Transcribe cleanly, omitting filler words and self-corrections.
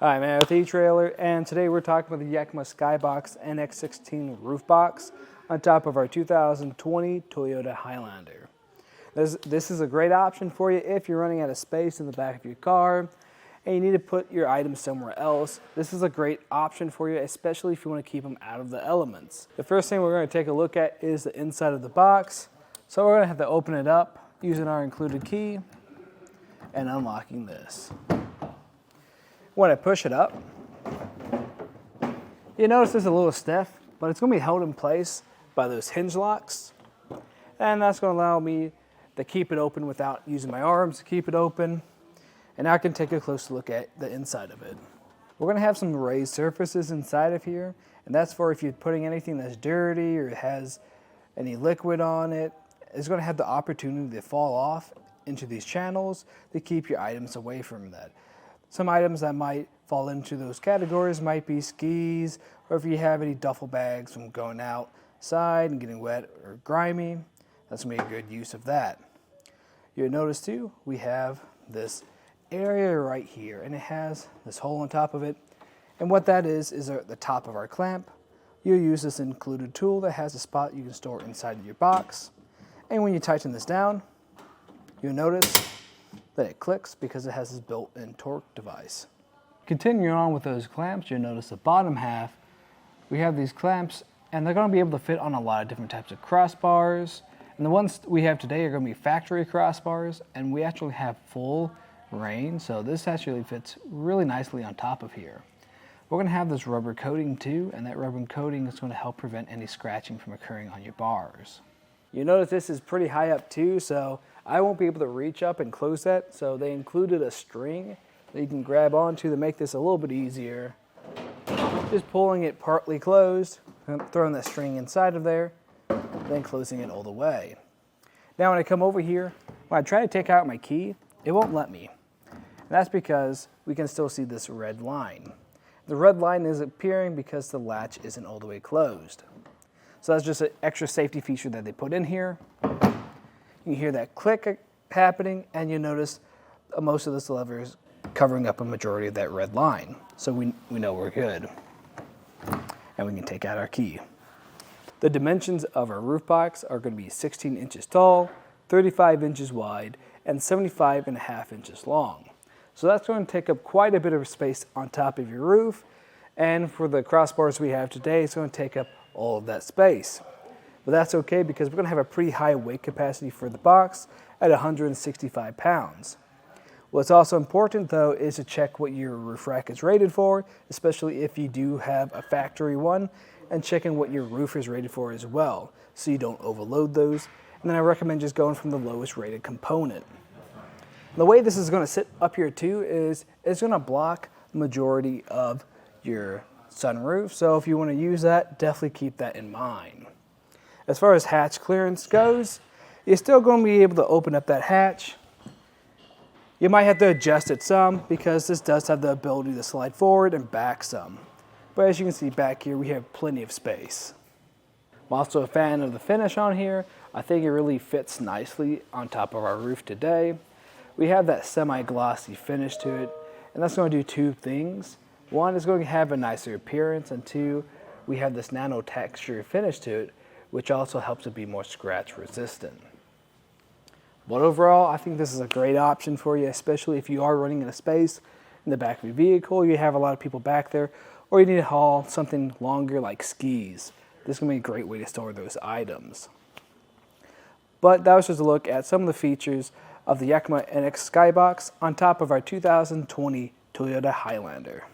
Hi, man, with etrailer, and today we're talking about the Yakima SkyBox NX Roof Box on top of our 2020 Toyota Highlander. This is a great option for you if you're running out of space in the back of your car and you need to put your items somewhere else. This is a great option for you, especially if you want to keep them out of the elements. The first thing we're going to take a look at is the inside of the box. So we're going to have to open it up using our included key and unlocking this. When I push it up, you notice it's a little stiff, but it's going to be held in place by those hinge locks. And that's going to allow me to keep it open without using my arms to keep it open. And now I can take a closer look at the inside of it. We're going to have some raised surfaces inside of here, and that's for if you're putting anything that's dirty or has any liquid on it, it's going to have the opportunity to fall off into these channels to keep your items away from that. Some items that might fall into those categories might be skis, or if you have any duffel bags from going outside and getting wet or grimy, that's going to be a good use of that. You'll notice too, we have this area right here, and it has this hole on top of it. And what that is at the top of our clamp. You'll use this included tool that has a spot you can store inside of your box. And when you tighten this down, you'll notice that it clicks because it has this built-in torque device. Continuing on with those clamps, you'll notice the bottom half, we have these clamps, and they're going to be able to fit on a lot of different types of crossbars. And the ones we have today are going to be factory crossbars, and we actually have full range, so this actually fits really nicely on top of here. We're going to have this rubber coating too, and that rubber coating is going to help prevent any scratching from occurring on your bars. You notice this is pretty high up too, so I won't be able to reach up and close that, so they included a string that you can grab onto to make this a little bit easier. Just pulling it partly closed, and throwing that string inside of there, then closing it all the way. Now when I come over here, when I try to take out my key, it won't let me. And that's because we can still see this red line. The red line is appearing because the latch isn't all the way closed. So that's just an extra safety feature that they put in here. You hear that click happening, and you notice most of this lever is covering up a majority of that red line. So we know we're good. And we can take out our key. The dimensions of our roof box are going to be 16 inches tall, 35 inches wide, and 75.5 inches long. So that's going to take up quite a bit of space on top of your roof. And for the crossbars we have today, it's going to take up all of that space. But that's okay because we're going to have a pretty high weight capacity for the box at 165 pounds. What's also important though is to check what your roof rack is rated for, especially if you do have a factory one, and checking what your roof is rated for as well, so you don't overload those. And then I recommend just going from the lowest rated component. The way this is going to sit up here too is it's going to block the majority of your sunroof. So if you want to use that, definitely keep that in mind. As far as hatch clearance goes, you're still going to be able to open up that hatch. You might have to adjust it some because this does have the ability to slide forward and back some. But as you can see back here, we have plenty of space. I'm also a fan of the finish on here. I think it really fits nicely on top of our roof today. We have that semi-glossy finish to it, and that's going to do two things. One, is going to have a nicer appearance, and two, we have this nano texture finish to it, which also helps it be more scratch resistant. But overall, I think this is a great option for you, especially if you are running in a space in the back of your vehicle, you have a lot of people back there, or you need to haul something longer like skis. This is going to be a great way to store those items. But that was just a look at some of the features of the Yakima NX SkyBox on top of our 2020 Toyota Highlander.